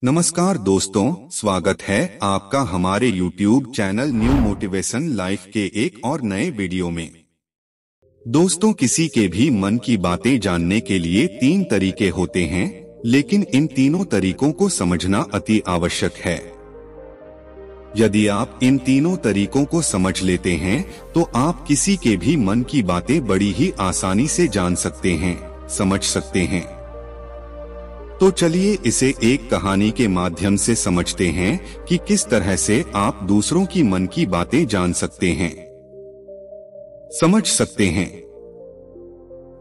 नमस्कार दोस्तों, स्वागत है आपका हमारे YouTube channel new motivation life के एक और नए वीडियो में। दोस्तों, किसी के भी मन की बातें जानने के लिए 3 तरीके होते हैं, लेकिन इन तीनों तरीकों को समझना अति आवश्यक है। यदि आप इन तीनों तरीकों को समझ लेते हैं, तो आप किसी के भी मन की बातें बड़ी ही आसानी से जान सकते हैं, समझ सकते हैं। तो चलिए इसे एक कहानी के माध्यम से समझते हैं कि किस तरह से आप दूसरों की मन की बातें जान सकते हैं, समझ सकते हैं।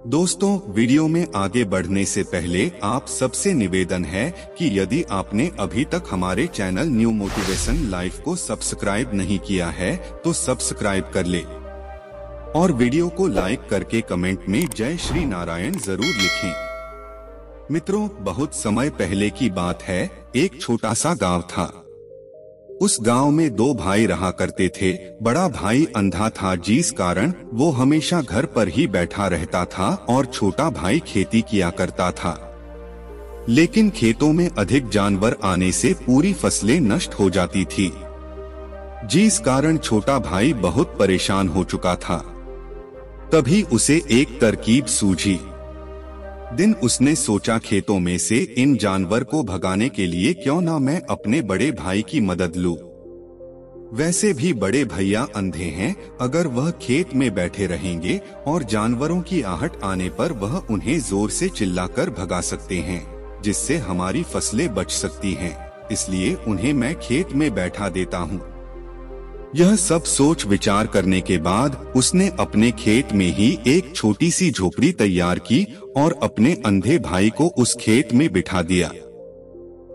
दोस्तों, वीडियो में आगे बढ़ने से पहले आप सबसे निवेदन है कि यदि आपने अभी तक हमारे चैनल न्यू मोटिवेशन लाइफ को सब्सक्राइब नहीं किया है तो सब्सक्राइब कर ले और वीडियो को लाइक करके कमेंट में जय श्री नारायण जरूर लिखें। मित्रों, बहुत समय पहले की बात है। एक छोटा सा गांव था। उस गांव में 2 भाई रहा करते थे। बड़ा भाई अंधा था, जिस कारण वो हमेशा घर पर ही बैठा रहता था और छोटा भाई खेती किया करता था। लेकिन खेतों में अधिक जानवर आने से पूरी फसलें नष्ट हो जाती थी, जिस कारण छोटा भाई बहुत परेशान हो चुका था। तभी उसे एक तरकीब सूझी। दिन उसने सोचा, खेतों में से इन जानवर को भगाने के लिए क्यों ना मैं अपने बड़े भाई की मदद लूं। वैसे भी बड़े भैया अंधे हैं, अगर वह खेत में बैठे रहेंगे और जानवरों की आहट आने पर वह उन्हें जोर से चिल्लाकर भगा सकते हैं, जिससे हमारी फसलें बच सकती हैं। इसलिए उन्हें मैं खेत में बैठा देता हूँ। यह सब सोच विचार करने के बाद उसने अपने खेत में ही एक छोटी सी झोपड़ी तैयार की और अपने अंधे भाई को उस खेत में बिठा दिया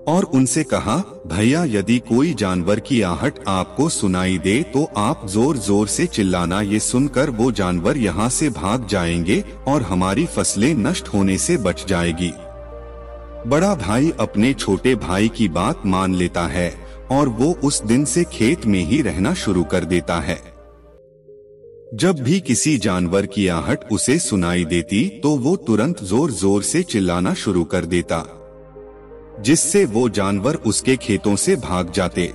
और उनसे कहा, भैया, यदि कोई जानवर की आहट आपको सुनाई दे तो आप जोर जोर से चिल्लाना। ये सुनकर वो जानवर यहाँ से भाग जाएंगे और हमारी फसलें नष्ट होने से बच जाएगी। बड़ा भाई अपने छोटे भाई की बात मान लेता है और वो उस दिन से खेत में ही रहना शुरू कर देता है। जब भी किसी जानवर की आहट उसे सुनाई देती तो वो तुरंत जोर जोर से चिल्लाना शुरू कर देता, जिससे वो जानवर उसके खेतों से भाग जाते।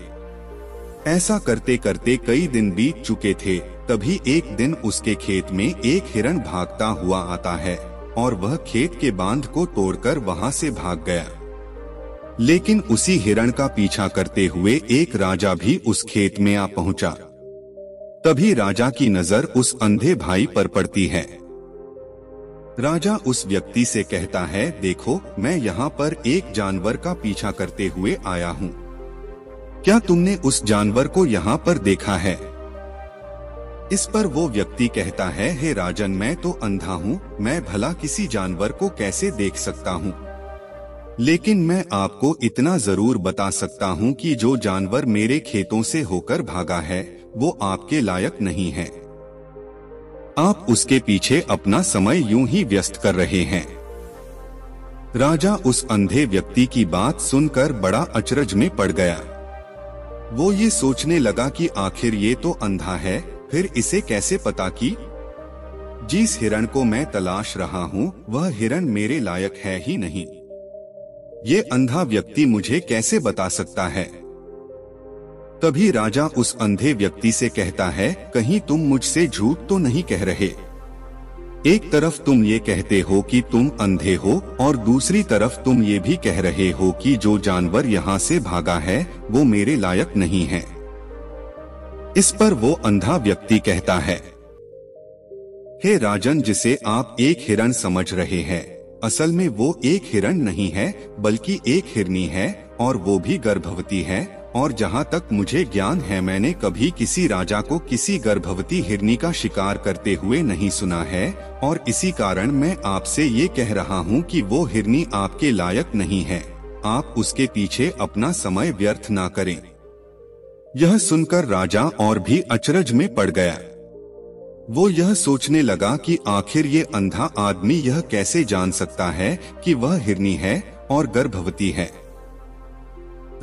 ऐसा करते करते कई दिन बीत चुके थे। तभी एक दिन उसके खेत में एक हिरण भागता हुआ आता है और वह खेत के बांध को तोड़कर वहां से भाग गया। लेकिन उसी हिरण का पीछा करते हुए एक राजा भी उस खेत में आ पहुंचा। तभी राजा की नजर उस अंधे भाई पर पड़ती है। राजा उस व्यक्ति से कहता है, देखो, मैं यहाँ पर एक जानवर का पीछा करते हुए आया हूँ। क्या तुमने उस जानवर को यहाँ पर देखा है? इस पर वो व्यक्ति कहता है, हे राजन, मैं तो अंधा हूँ, मैं भला किसी जानवर को कैसे देख सकता हूँ। लेकिन मैं आपको इतना जरूर बता सकता हूँ कि जो जानवर मेरे खेतों से होकर भागा है वो आपके लायक नहीं है। आप उसके पीछे अपना समय यूं ही व्यस्त कर रहे हैं। राजा उस अंधे व्यक्ति की बात सुनकर बड़ा अचरज में पड़ गया। वो ये सोचने लगा कि आखिर ये तो अंधा है, फिर इसे कैसे पता कि जिस हिरण को मैं तलाश रहा हूँ वह हिरण मेरे लायक है ही नहीं। ये अंधा व्यक्ति मुझे कैसे बता सकता है? तभी राजा उस अंधे व्यक्ति से कहता है, कहीं तुम मुझसे झूठ तो नहीं कह रहे? एक तरफ तुम ये कहते हो कि तुम अंधे हो और दूसरी तरफ तुम ये भी कह रहे हो कि जो जानवर यहाँ से भागा है वो मेरे लायक नहीं है। इस पर वो अंधा व्यक्ति कहता है, हे राजन, जिसे आप एक हिरण समझ रहे हैं, असल में वो एक हिरण नहीं है बल्कि एक हिरनी है, और वो भी गर्भवती है। और जहाँ तक मुझे ज्ञान है, मैंने कभी किसी राजा को किसी गर्भवती हिरनी का शिकार करते हुए नहीं सुना है, और इसी कारण मैं आपसे ये कह रहा हूँ कि वो हिरनी आपके लायक नहीं है। आप उसके पीछे अपना समय व्यर्थ ना करें। यह सुनकर राजा और भी अचरज में पड़ गया। वो यह सोचने लगा कि आखिर ये अंधा आदमी यह कैसे जान सकता है कि वह हिरनी है और गर्भवती है।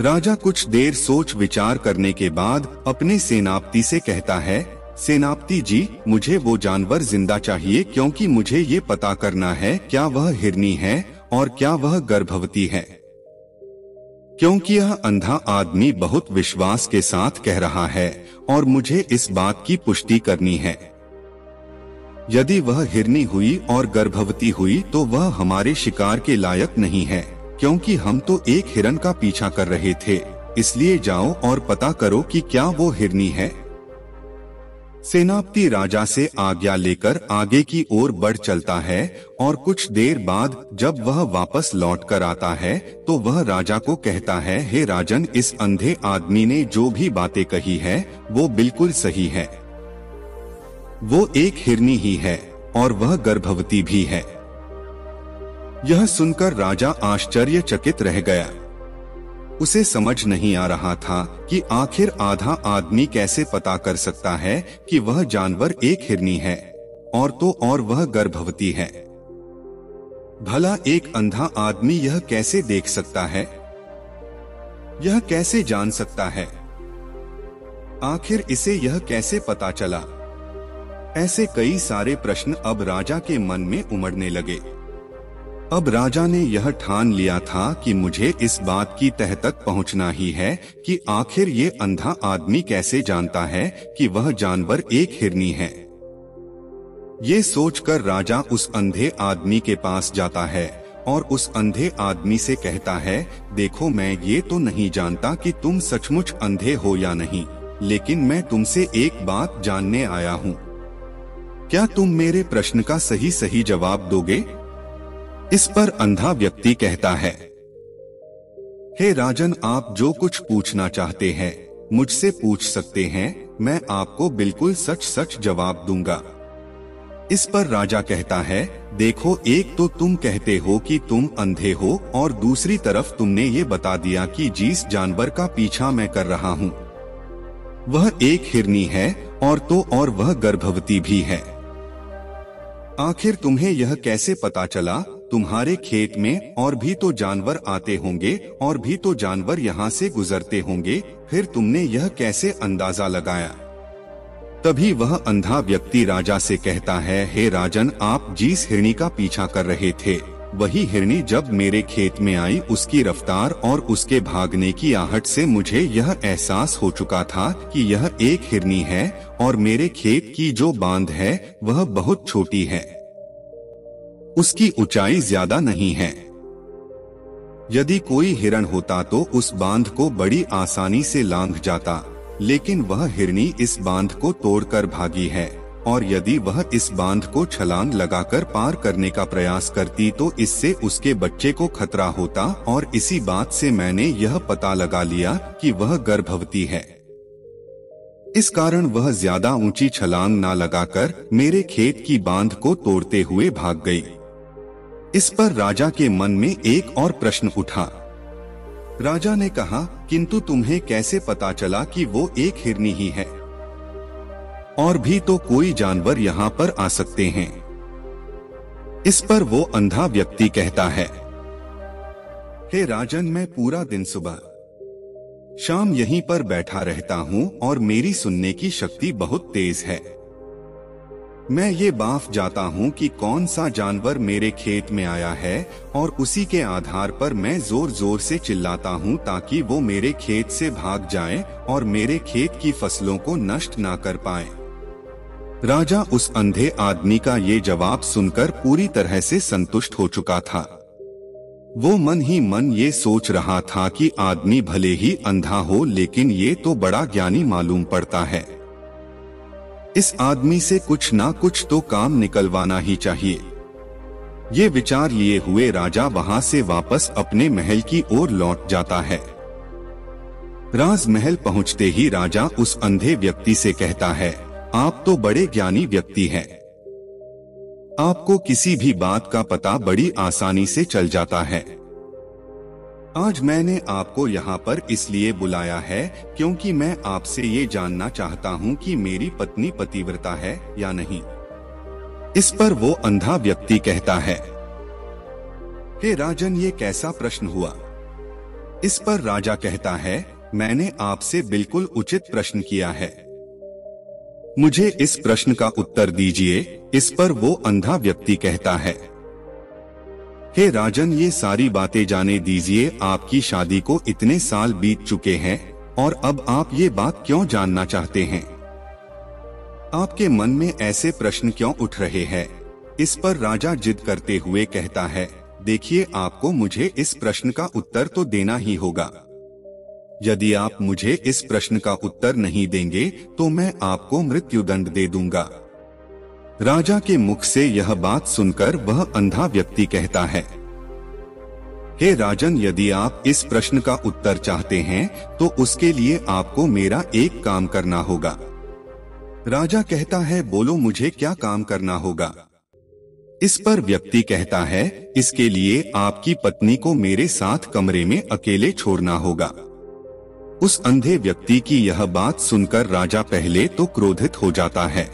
राजा कुछ देर सोच विचार करने के बाद अपने सेनापति से कहता है, सेनापति जी, मुझे वो जानवर जिंदा चाहिए, क्योंकि मुझे ये पता करना है क्या वह हिरनी है और क्या वह गर्भवती है। क्योंकि यह अंधा आदमी बहुत विश्वास के साथ कह रहा है और मुझे इस बात की पुष्टि करनी है। यदि वह हिरनी हुई और गर्भवती हुई तो वह हमारे शिकार के लायक नहीं है, क्योंकि हम तो एक हिरन का पीछा कर रहे थे। इसलिए जाओ और पता करो कि क्या वो हिरनी है। सेनापति राजा से आज्ञा लेकर आगे की ओर बढ़ चलता है और कुछ देर बाद जब वह वापस लौट कर आता है तो वह राजा को कहता है, हे राजन, इस अंधे आदमी ने जो भी बातें कही है वो बिल्कुल सही है। वो एक हिरनी ही है और वह गर्भवती भी है। यह सुनकर राजा आश्चर्यचकित रह गया। उसे समझ नहीं आ रहा था कि आखिर आधा आदमी कैसे पता कर सकता है कि वह जानवर एक हिरनी है और तो और वह गर्भवती है। भला एक अंधा आदमी यह कैसे देख सकता है? यह कैसे जान सकता है? आखिर इसे यह कैसे पता चला? ऐसे कई सारे प्रश्न अब राजा के मन में उमड़ने लगे। अब राजा ने यह ठान लिया था कि मुझे इस बात की तह तक पहुंचना ही है कि आखिर ये अंधा आदमी कैसे जानता है कि वह जानवर एक हिरनी है। ये सोचकर राजा उस अंधे आदमी के पास जाता है और उस अंधे आदमी से कहता है, देखो, मैं ये तो नहीं जानता कि तुम सचमुच अंधे हो या नहीं, लेकिन मैं तुमसे एक बात जानने आया हूँ। क्या तुम मेरे प्रश्न का सही सही जवाब दोगे? इस पर अंधा व्यक्ति कहता है, हे राजन, आप जो कुछ पूछना चाहते हैं मुझसे पूछ सकते हैं, मैं आपको बिल्कुल सच सच जवाब दूंगा। इस पर राजा कहता है, देखो, एक तो तुम कहते हो कि तुम अंधे हो और दूसरी तरफ तुमने ये बता दिया कि जिस जानवर का पीछा मैं कर रहा हूँ वह एक हिरनी है और तो और वह गर्भवती भी है। आखिर तुम्हें यह कैसे पता चला? तुम्हारे खेत में और भी तो जानवर आते होंगे और भी तो जानवर यहाँ से गुजरते होंगे, फिर तुमने यह कैसे अंदाजा लगाया? तभी वह अंधा व्यक्ति राजा से कहता है, हे राजन, आप जिस हिरनी का पीछा कर रहे थे वही हिरनी जब मेरे खेत में आई, उसकी रफ्तार और उसके भागने की आहट से मुझे यह एहसास हो चुका था कि यह एक हिरनी है और मेरे खेत की जो बांध है वह बहुत छोटी है, उसकी ऊंचाई ज्यादा नहीं है। यदि कोई हिरण होता तो उस बांध को बड़ी आसानी से लांघ जाता, लेकिन वह हिरनी इस बांध को तोड़कर भागी है और यदि वह इस बांध को छलांग लगाकर पार करने का प्रयास करती तो इससे उसके बच्चे को खतरा होता, और इसी बात से मैंने यह पता लगा लिया कि वह गर्भवती है। इस कारण वह ज्यादा ऊंची छलांग ना लगाकर मेरे खेत की बांध को तोड़ते हुए भाग गई। इस पर राजा के मन में एक और प्रश्न उठा। राजा ने कहा, किंतु तुम्हें कैसे पता चला कि वो एक हिरनी ही है? और भी तो कोई जानवर यहाँ पर आ सकते हैं। इस पर वो अंधा व्यक्ति कहता है, हे राजन, मैं पूरा दिन सुबह शाम यहीं पर बैठा रहता हूँ और मेरी सुनने की शक्ति बहुत तेज है। मैं ये बाफ जाता हूँ कि कौन सा जानवर मेरे खेत में आया है और उसी के आधार पर मैं जोर जोर से चिल्लाता हूँ ताकि वो मेरे खेत से भाग जाए और मेरे खेत की फसलों को नष्ट ना कर पाए। राजा उस अंधे आदमी का ये जवाब सुनकर पूरी तरह से संतुष्ट हो चुका था। वो मन ही मन ये सोच रहा था कि आदमी भले ही अंधा हो लेकिन ये तो बड़ा ज्ञानी मालूम पड़ता है। इस आदमी से कुछ ना कुछ तो काम निकलवाना ही चाहिए। ये विचार लिए हुए राजा वहां से वापस अपने महल की ओर लौट जाता है। राजमहल पहुंचते ही राजा उस अंधे व्यक्ति से कहता है, आप तो बड़े ज्ञानी व्यक्ति हैं। आपको किसी भी बात का पता बड़ी आसानी से चल जाता है। आज मैंने आपको यहाँ पर इसलिए बुलाया है क्योंकि मैं आपसे ये जानना चाहता हूँ कि मेरी पत्नी पतिव्रता है या नहीं। इस पर वो अंधा व्यक्ति कहता है, हे राजन, ये कैसा प्रश्न हुआ? इस पर राजा कहता है, मैंने आपसे बिल्कुल उचित प्रश्न किया है, मुझे इस प्रश्न का उत्तर दीजिए। इस पर वो अंधा व्यक्ति कहता है, हे राजन, ये सारी बातें जाने दीजिए। आपकी शादी को इतने साल बीत चुके हैं और अब आप ये बात क्यों जानना चाहते हैं? आपके मन में ऐसे प्रश्न क्यों उठ रहे हैं? इस पर राजा जिद करते हुए कहता है, देखिए, आपको मुझे इस प्रश्न का उत्तर तो देना ही होगा। यदि आप मुझे इस प्रश्न का उत्तर नहीं देंगे तो मैं आपको मृत्युदंड दे दूंगा। राजा के मुख से यह बात सुनकर वह अंधा व्यक्ति कहता है, हे राजन, यदि आप इस प्रश्न का उत्तर चाहते हैं तो उसके लिए आपको मेरा एक काम करना होगा। राजा कहता है, बोलो, मुझे क्या काम करना होगा? इस पर व्यक्ति कहता है, इसके लिए आपकी पत्नी को मेरे साथ कमरे में अकेले छोड़ना होगा। उस अंधे व्यक्ति की यह बात सुनकर राजा पहले तो क्रोधित हो जाता है,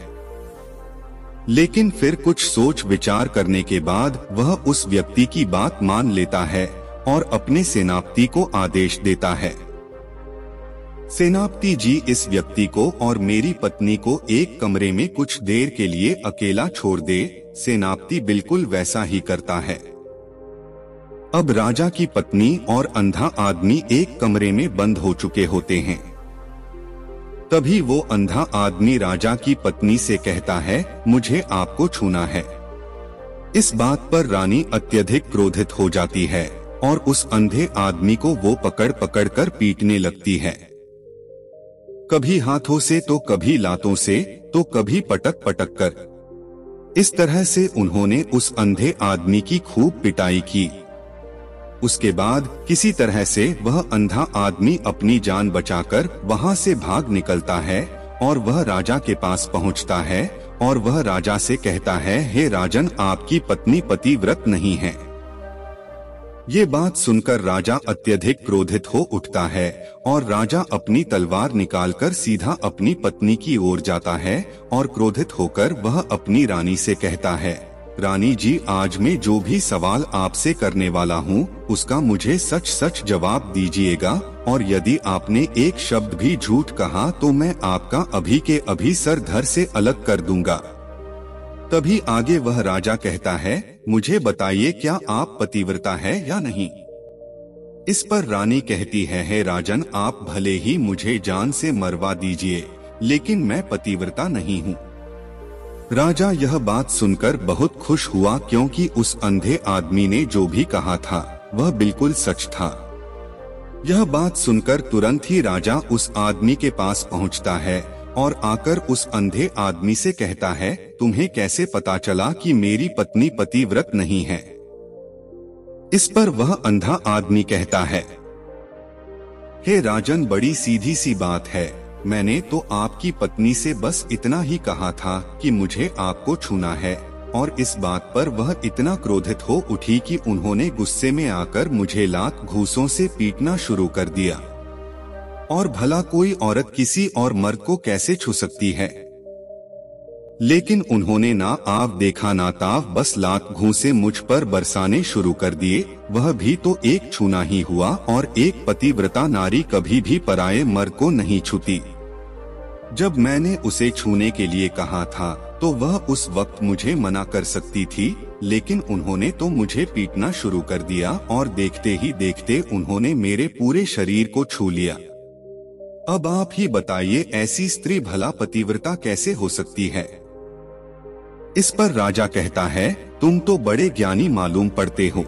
लेकिन फिर कुछ सोच विचार करने के बाद वह उस व्यक्ति की बात मान लेता है और अपने सेनापति को आदेश देता है, सेनापति जी, इस व्यक्ति को और मेरी पत्नी को एक कमरे में कुछ देर के लिए अकेला छोड़ दे। सेनापति बिल्कुल वैसा ही करता है। अब राजा की पत्नी और अंधा आदमी एक कमरे में बंद हो चुके होते हैं। तभी वो अंधा आदमी राजा की पत्नी से कहता है, मुझे आपको छूना है। इस बात पर रानी अत्यधिक क्रोधित हो जाती है और उस अंधे आदमी को वो पकड़ पकड़ कर पीटने लगती है, कभी हाथों से तो कभी लातों से तो कभी पटक पटक कर। इस तरह से उन्होंने उस अंधे आदमी की खूब पिटाई की। उसके बाद किसी तरह से वह अंधा आदमी अपनी जान बचाकर वहां से भाग निकलता है और वह राजा के पास पहुंचता है और वह राजा से कहता है, हे राजन, आपकी पत्नी पतिव्रत नहीं है। ये बात सुनकर राजा अत्यधिक क्रोधित हो उठता है और राजा अपनी तलवार निकालकर सीधा अपनी पत्नी की ओर जाता है और क्रोधित होकर वह अपनी रानी से कहता है, रानी जी, आज मैं जो भी सवाल आपसे करने वाला हूँ उसका मुझे सच सच जवाब दीजिएगा, और यदि आपने एक शब्द भी झूठ कहा तो मैं आपका अभी के अभी सर धड़ से अलग कर दूंगा। तभी आगे वह राजा कहता है, मुझे बताइए, क्या आप पतिव्रता है या नहीं? इस पर रानी कहती है, हे राजन, आप भले ही मुझे जान से मरवा दीजिए, लेकिन मैं पतिव्रता नहीं हूँ। राजा यह बात सुनकर बहुत खुश हुआ, क्योंकि उस अंधे आदमी ने जो भी कहा था वह बिल्कुल सच था। यह बात सुनकर तुरंत ही राजा उस आदमी के पास पहुंचता है और आकर उस अंधे आदमी से कहता है, तुम्हें कैसे पता चला कि मेरी पत्नी पतिव्रत नहीं है? इस पर वह अंधा आदमी कहता है, हे राजन, बड़ी सीधी सी बात है। मैंने तो आपकी पत्नी से बस इतना ही कहा था कि मुझे आपको छूना है, और इस बात पर वह इतना क्रोधित हो उठी कि उन्होंने गुस्से में आकर मुझे लात घूंसों से पीटना शुरू कर दिया। और भला कोई औरत किसी और मर्द को कैसे छू सकती है? लेकिन उन्होंने ना आव देखा ना ताव, बस लात घूंसे मुझ पर बरसाने शुरू कर दिए। वह भी तो एक छूना ही हुआ, और एक पतिव्रता नारी कभी भी पराये मर्द को नहीं छूती। जब मैंने उसे छूने के लिए कहा था तो वह उस वक्त मुझे मना कर सकती थी, लेकिन उन्होंने तो मुझे पीटना शुरू कर दिया और देखते ही देखते उन्होंने मेरे पूरे शरीर को छू लिया। अब आप ही बताइए, ऐसी स्त्री भला पतिव्रता कैसे हो सकती है? इस पर राजा कहता है, तुम तो बड़े ज्ञानी मालूम पड़ते हो।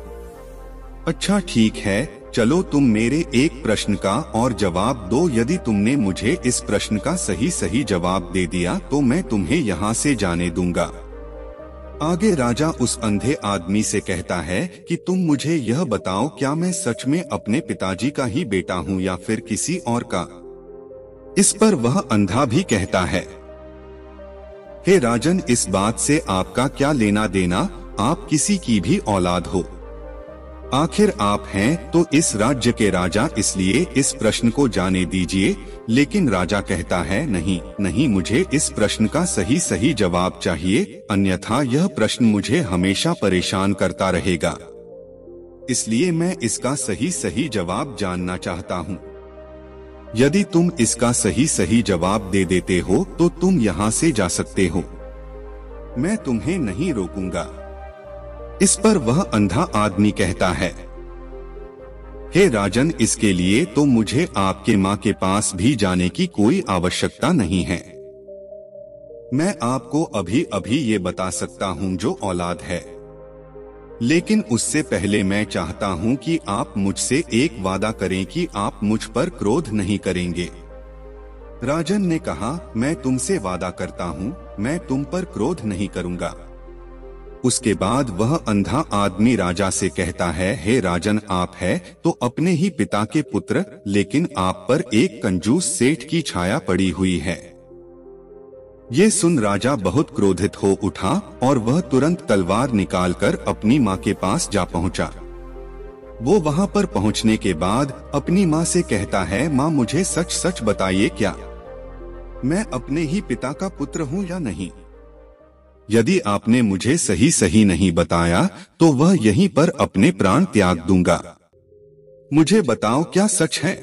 अच्छा ठीक है, चलो तुम मेरे एक प्रश्न का और जवाब दो। यदि तुमने मुझे इस प्रश्न का सही सही जवाब दे दिया तो मैं तुम्हें यहाँ से जाने दूंगा। आगे राजा उस अंधे आदमी से कहता है कि तुम मुझे यह बताओ, क्या मैं सच में अपने पिताजी का ही बेटा हूँ या फिर किसी और का? इस पर वह अंधा भी कहता है, हे राजन, इस बात से आपका क्या लेना देना? आप किसी की भी औलाद हो, आखिर आप हैं तो इस राज्य के राजा, इसलिए इस प्रश्न को जाने दीजिए। लेकिन राजा कहता है, नहीं नहीं, मुझे इस प्रश्न का सही सही जवाब चाहिए, अन्यथा यह प्रश्न मुझे हमेशा परेशान करता रहेगा। इसलिए मैं इसका सही सही जवाब जानना चाहता हूँ। यदि तुम इसका सही सही जवाब दे देते हो तो तुम यहाँ से जा सकते हो, मैं तुम्हें नहीं रोकूंगा। इस पर वह अंधा आदमी कहता है, हे राजन, इसके लिए तो मुझे आपके माँ के पास भी जाने की कोई आवश्यकता नहीं है। मैं आपको अभी अभी ये बता सकता हूँ जो औलाद है, लेकिन उससे पहले मैं चाहता हूँ कि आप मुझसे एक वादा करें कि आप मुझ पर क्रोध नहीं करेंगे। राजन ने कहा, मैं तुमसे वादा करता हूँ, मैं तुम पर क्रोध नहीं करूँगा। उसके बाद वह अंधा आदमी राजा से कहता है, हे राजन, आप है तो अपने ही पिता के पुत्र, लेकिन आप पर एक कंजूस सेठ की छाया पड़ी हुई है। ये सुन राजा बहुत क्रोधित हो उठा और वह तुरंत तलवार निकालकर अपनी माँ के पास जा पहुंचा। वो वहां पर पहुंचने के बाद अपनी माँ से कहता है, माँ, मुझे सच सच बताइए, क्या मैं अपने ही पिता का पुत्र हूँ या नहीं? यदि आपने मुझे सही सही नहीं बताया तो वह यहीं पर अपने प्राण त्याग दूंगा। मुझे बताओ, क्या सच है?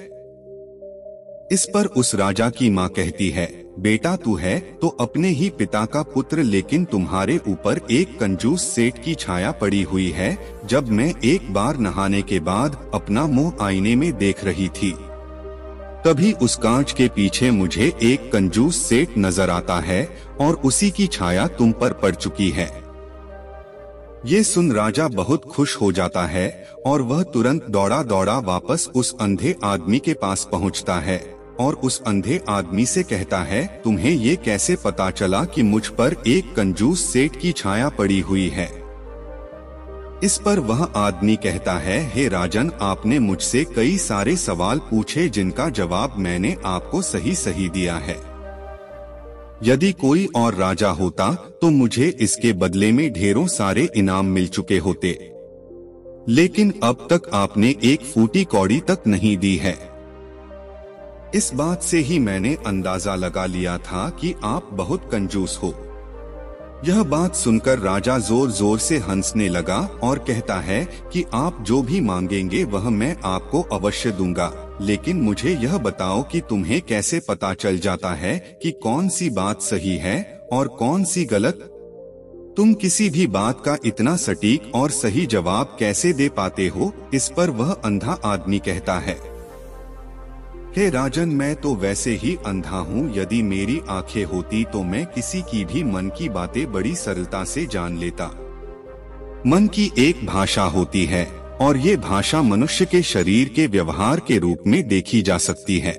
इस पर उस राजा की माँ कहती है, बेटा, तू है तो अपने ही पिता का पुत्र, लेकिन तुम्हारे ऊपर एक कंजूस सेठ की छाया पड़ी हुई है। जब मैं एक बार नहाने के बाद अपना मुंह आईने में देख रही थी, तभी उस कांच के पीछे मुझे एक कंजूस सेठ नजर आता है और उसी की छाया तुम पर पड़ चुकी है। ये सुन राजा बहुत खुश हो जाता है और वह तुरंत दौड़ा दौड़ा वापस उस अंधे आदमी के पास पहुंचता है और उस अंधे आदमी से कहता है, तुम्हें ये कैसे पता चला कि मुझ पर एक कंजूस सेठ की छाया पड़ी हुई है? इस पर वह आदमी कहता है, हे राजन, आपने मुझसे कई सारे सवाल पूछे जिनका जवाब मैंने आपको सही सही दिया है। यदि कोई और राजा होता तो मुझे इसके बदले में ढेरों सारे इनाम मिल चुके होते, लेकिन अब तक आपने एक फूटी कौड़ी तक नहीं दी है। इस बात से ही मैंने अंदाजा लगा लिया था कि आप बहुत कंजूस हो। यह बात सुनकर राजा जोर जोर से हंसने लगा और कहता है कि आप जो भी मांगेंगे वह मैं आपको अवश्य दूंगा, लेकिन मुझे यह बताओ कि तुम्हें कैसे पता चल जाता है कि कौन सी बात सही है और कौन सी गलत? तुम किसी भी बात का इतना सटीक और सही जवाब कैसे दे पाते हो? इस पर वह अंधा आदमी कहता है, हे राजन, मैं तो वैसे ही अंधा हूँ। यदि मेरी आंखें होती तो मैं किसी की भी मन की बातें बड़ी सरलता से जान लेता। मन की एक भाषा होती है और ये भाषा मनुष्य के शरीर के व्यवहार के रूप में देखी जा सकती है।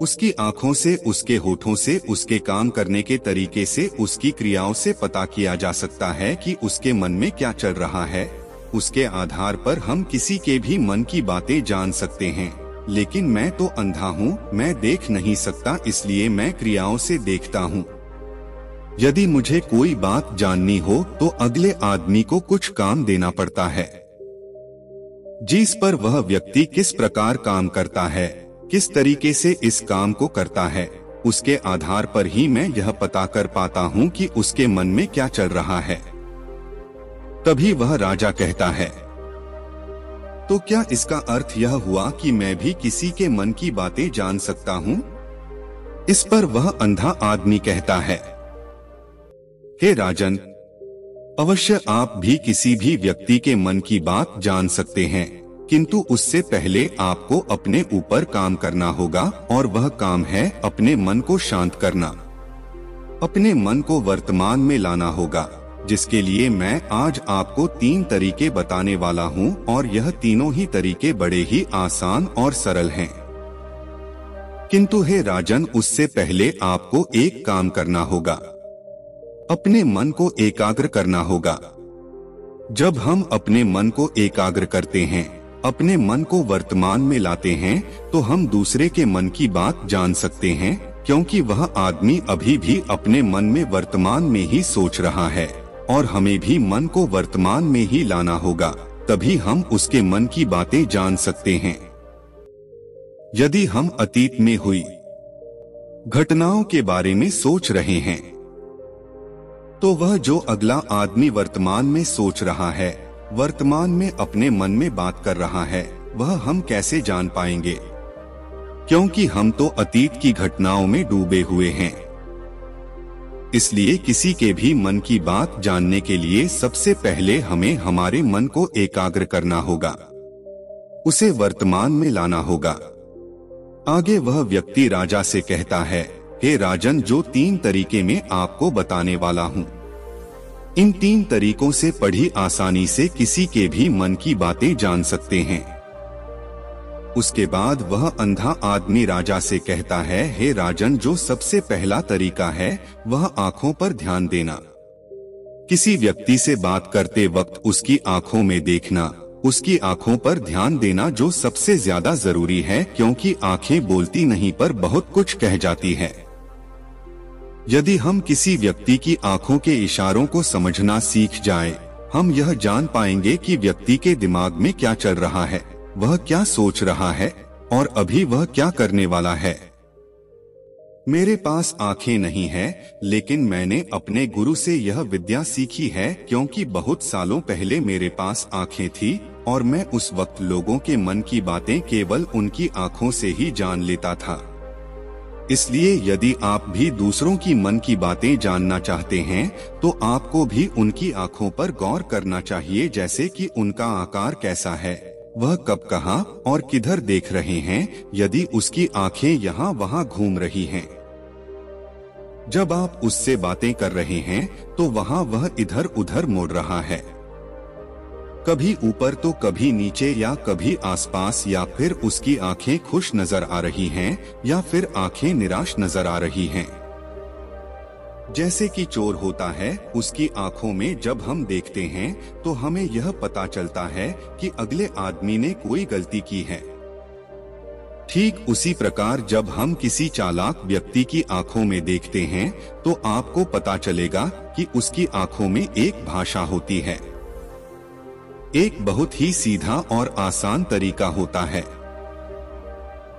उसकी आंखों से, उसके होठों से, उसके काम करने के तरीके से, उसकी क्रियाओं से पता किया जा सकता है कि उसके मन में क्या चल रहा है। उसके आधार पर हम किसी के भी मन की बातें जान सकते हैं, लेकिन मैं तो अंधा हूँ, मैं देख नहीं सकता, इसलिए मैं क्रियाओं से देखता हूँ। यदि मुझे कोई बात जाननी हो तो अगले आदमी को कुछ काम देना पड़ता है, जिस पर वह व्यक्ति किस प्रकार काम करता है, किस तरीके से इस काम को करता है, उसके आधार पर ही मैं यह पता कर पाता हूँ कि उसके मन में क्या चल रहा है। तभी वह राजा कहता है, तो क्या इसका अर्थ यह हुआ कि मैं भी किसी के मन की बातें जान सकता हूँ? इस पर वह अंधा आदमी कहता है, हे राजन, अवश्य आप भी किसी भी व्यक्ति के मन की बात जान सकते हैं, किंतु उससे पहले आपको अपने ऊपर काम करना होगा और वह काम है अपने मन को शांत करना, अपने मन को वर्तमान में लाना होगा, जिसके लिए मैं आज आपको 3 तरीके बताने वाला हूँ और यह तीनों ही तरीके बड़े ही आसान और सरल हैं। किंतु हे राजन, उससे पहले आपको एक काम करना होगा, अपने मन को एकाग्र करना होगा। जब हम अपने मन को एकाग्र करते हैं, अपने मन को वर्तमान में लाते हैं, तो हम दूसरे के मन की बात जान सकते हैं, क्योंकि वह आदमी अभी भी अपने मन में वर्तमान में ही सोच रहा है और हमें भी मन को वर्तमान में ही लाना होगा, तभी हम उसके मन की बातें जान सकते हैं। यदि हम अतीत में हुई घटनाओं के बारे में सोच रहे हैं, तो वह जो अगला आदमी वर्तमान में सोच रहा है, वर्तमान में अपने मन में बात कर रहा है, वह हम कैसे जान पाएंगे? क्योंकि हम तो अतीत की घटनाओं में डूबे हुए हैं। इसलिए किसी के भी मन की बात जानने के लिए सबसे पहले हमें हमारे मन को एकाग्र करना होगा, उसे वर्तमान में लाना होगा। आगे वह व्यक्ति राजा से कहता है, हे राजन, जो 3 तरीके में आपको बताने वाला हूँ, इन 3 तरीकों से बड़ी आसानी से किसी के भी मन की बातें जान सकते हैं। उसके बाद वह अंधा आदमी राजा से कहता है, हे राजन, जो सबसे पहला तरीका है वह आंखों पर ध्यान देना। किसी व्यक्ति से बात करते वक्त उसकी आंखों में देखना, उसकी आंखों पर ध्यान देना जो सबसे ज्यादा जरूरी है, क्योंकि आंखें बोलती नहीं पर बहुत कुछ कह जाती है। यदि हम किसी व्यक्ति की आंखों के इशारों को समझना सीख जाएं, हम यह जान पाएंगे कि व्यक्ति के दिमाग में क्या चल रहा है, वह क्या सोच रहा है और अभी वह क्या करने वाला है। मेरे पास आंखें नहीं है, लेकिन मैंने अपने गुरु से यह विद्या सीखी है, क्योंकि बहुत सालों पहले मेरे पास आंखें थी और मैं उस वक्त लोगों के मन की बातें केवल उनकी आंखों से ही जान लेता था। इसलिए यदि आप भी दूसरों की मन की बातें जानना चाहते हैं, तो आपको भी उनकी आंखों पर गौर करना चाहिए, जैसे कि उनका आकार कैसा है, वह कब कहाँ और किधर देख रहे हैं, यदि उसकी आंखें यहाँ वहाँ घूम रही हैं। जब आप उससे बातें कर रहे हैं तो वहाँ वह इधर उधर मुड़ रहा है, कभी ऊपर तो कभी नीचे या कभी आसपास, या फिर उसकी आंखें खुश नजर आ रही हैं या फिर आंखें निराश नजर आ रही हैं। जैसे कि चोर होता है, उसकी आंखों में जब हम देखते हैं तो हमें यह पता चलता है कि अगले आदमी ने कोई गलती की है। ठीक उसी प्रकार जब हम किसी चालाक व्यक्ति की आंखों में देखते हैं तो आपको पता चलेगा कि उसकी आंखों में एक भाषा होती है। एक बहुत ही सीधा और आसान तरीका होता है।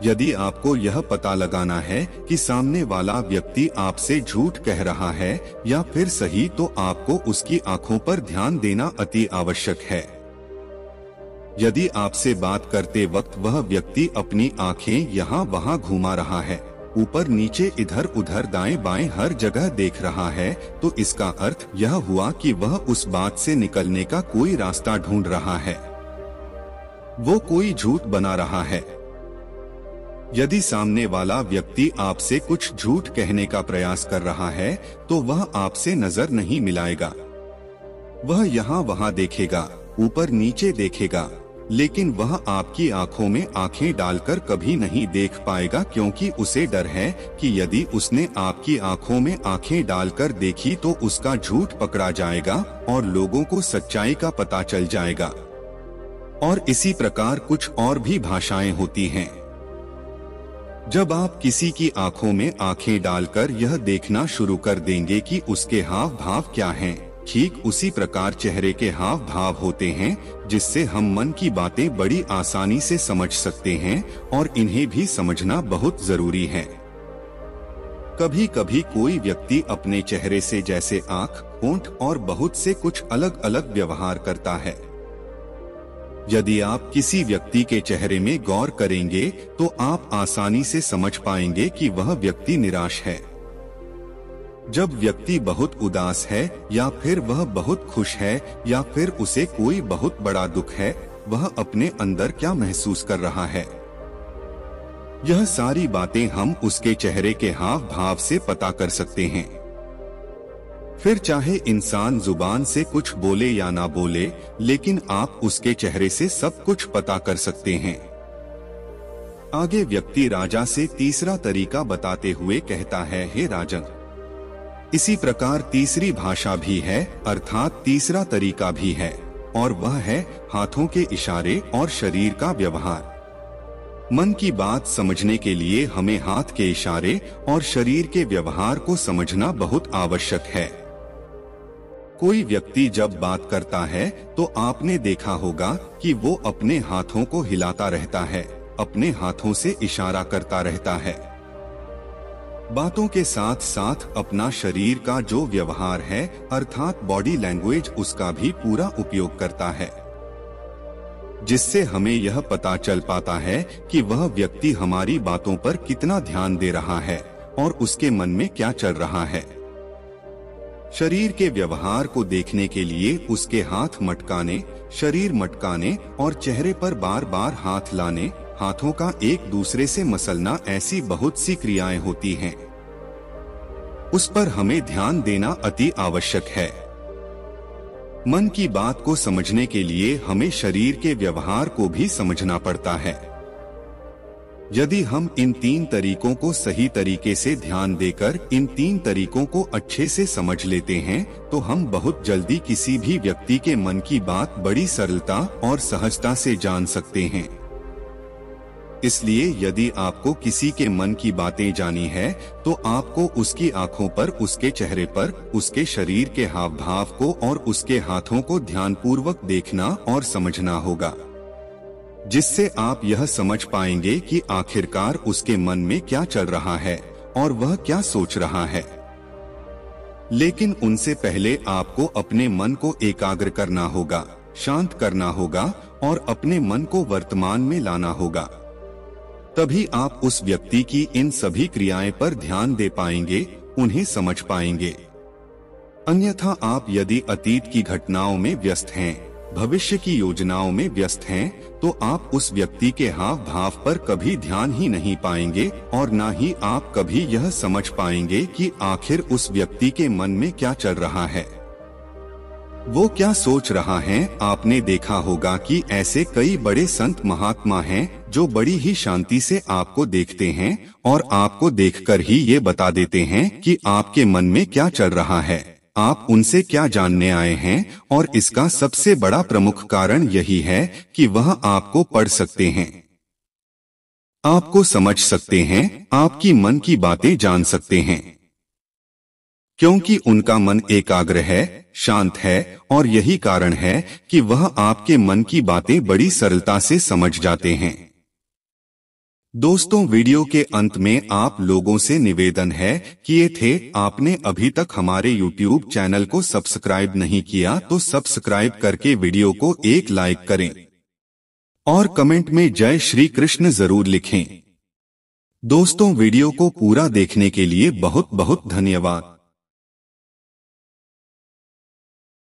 यदि आपको यह पता लगाना है कि सामने वाला व्यक्ति आपसे झूठ कह रहा है या फिर सही, तो आपको उसकी आंखों पर ध्यान देना अति आवश्यक है। यदि आपसे बात करते वक्त वह व्यक्ति अपनी आंखें यहाँ वहाँ घुमा रहा है, ऊपर नीचे इधर उधर दाएं बाएं हर जगह देख रहा है, तो इसका अर्थ यह हुआ कि वह उस बात से निकलने का कोई रास्ता ढूंढ रहा है, वो कोई झूठ बना रहा है। यदि सामने वाला व्यक्ति आपसे कुछ झूठ कहने का प्रयास कर रहा है तो वह आपसे नजर नहीं मिलाएगा, वह यहाँ वहाँ देखेगा, ऊपर नीचे देखेगा, लेकिन वह आपकी आंखों में आंखें डालकर कभी नहीं देख पाएगा, क्योंकि उसे डर है कि यदि उसने आपकी आंखों में आंखें डालकर देखी तो उसका झूठ पकड़ा जाएगा और लोगों को सच्चाई का पता चल जाएगा। और इसी प्रकार कुछ और भी भाषाएं होती हैं। जब आप किसी की आंखों में आंखें डालकर यह देखना शुरू कर देंगे कि उसके हाव भाव क्या हैं, ठीक उसी प्रकार चेहरे के हाव भाव होते हैं, जिससे हम मन की बातें बड़ी आसानी से समझ सकते हैं और इन्हें भी समझना बहुत जरूरी है। कभी कभी कोई व्यक्ति अपने चेहरे से जैसे आंख, होंठ और बहुत से कुछ अलग अलग व्यवहार करता है। यदि आप किसी व्यक्ति के चेहरे में गौर करेंगे तो आप आसानी से समझ पाएंगे कि वह व्यक्ति निराश है। जब व्यक्ति बहुत उदास है या फिर वह बहुत खुश है या फिर उसे कोई बहुत बड़ा दुख है, वह अपने अंदर क्या महसूस कर रहा है, यह सारी बातें हम उसके चेहरे के हाव भाव से पता कर सकते हैं। फिर चाहे इंसान जुबान से कुछ बोले या ना बोले, लेकिन आप उसके चेहरे से सब कुछ पता कर सकते हैं। आगे व्यक्ति राजा से तीसरा तरीका बताते हुए कहता है, हे राजन, इसी प्रकार तीसरी भाषा भी है, अर्थात तीसरा तरीका भी है, और वह है हाथों के इशारे और शरीर का व्यवहार। मन की बात समझने के लिए हमें हाथ के इशारे और शरीर के व्यवहार को समझना बहुत आवश्यक है। कोई व्यक्ति जब बात करता है तो आपने देखा होगा कि वो अपने हाथों को हिलाता रहता है, अपने हाथों से इशारा करता रहता है। बातों के साथ साथ अपना शरीर का जो व्यवहार है अर्थात बॉडी लैंग्वेज, उसका भी पूरा उपयोग करता है, जिससे हमें यह पता चल पाता है कि वह व्यक्ति हमारी बातों पर कितना ध्यान दे रहा है और उसके मन में क्या चल रहा है। शरीर के व्यवहार को देखने के लिए उसके हाथ मटकाने, शरीर मटकाने और चेहरे पर बार बार हाथ लाने, हाथों का एक दूसरे से मसलना, ऐसी बहुत सी क्रियाएं होती हैं। उस पर हमें ध्यान देना अति आवश्यक है। मन की बात को समझने के लिए हमें शरीर के व्यवहार को भी समझना पड़ता है। यदि हम इन 3 तरीकों को सही तरीके से ध्यान देकर इन 3 तरीकों को अच्छे से समझ लेते हैं तो हम बहुत जल्दी किसी भी व्यक्ति के मन की बात बड़ी सरलता और सहजता से जान सकते हैं। इसलिए यदि आपको किसी के मन की बातें जानी है तो आपको उसकी आंखों पर, उसके चेहरे पर, उसके शरीर के हाव भाव को और उसके हाथों को ध्यानपूर्वक देखना और समझना होगा, जिससे आप यह समझ पाएंगे कि आखिरकार उसके मन में क्या चल रहा है और वह क्या सोच रहा है। लेकिन उनसे पहले आपको अपने मन को एकाग्र करना होगा, शांत करना होगा और अपने मन को वर्तमान में लाना होगा। तभी आप उस व्यक्ति की इन सभी क्रियाएं पर ध्यान दे पाएंगे, उन्हें समझ पाएंगे। अन्यथा आप यदि अतीत की घटनाओं में व्यस्त हैं, भविष्य की योजनाओं में व्यस्त हैं, तो आप उस व्यक्ति के हाव भाव पर कभी ध्यान ही नहीं पाएंगे और न ही आप कभी यह समझ पाएंगे कि आखिर उस व्यक्ति के मन में क्या चल रहा है, वो क्या सोच रहा है। आपने देखा होगा कि ऐसे कई बड़े संत महात्मा हैं जो बड़ी ही शांति से आपको देखते हैं और आपको देखकर ही ये बता देते हैं कि आपके मन में क्या चल रहा है, आप उनसे क्या जानने आए हैं। और इसका सबसे बड़ा प्रमुख कारण यही है कि वह आपको पढ़ सकते हैं, आपको समझ सकते हैं, आपकी मन की बातें जान सकते हैं, क्योंकि उनका मन एकाग्र है, शांत है और यही कारण है कि वह आपके मन की बातें बड़ी सरलता से समझ जाते हैं। दोस्तों, वीडियो के अंत में आप लोगों से निवेदन है कि ये थे, आपने अभी तक हमारे YouTube चैनल को सब्सक्राइब नहीं किया तो सब्सक्राइब करके वीडियो को एक लाइक करें और कमेंट में जय श्री कृष्ण जरूर लिखें। दोस्तों, वीडियो को पूरा देखने के लिए बहुत बहुत धन्यवाद।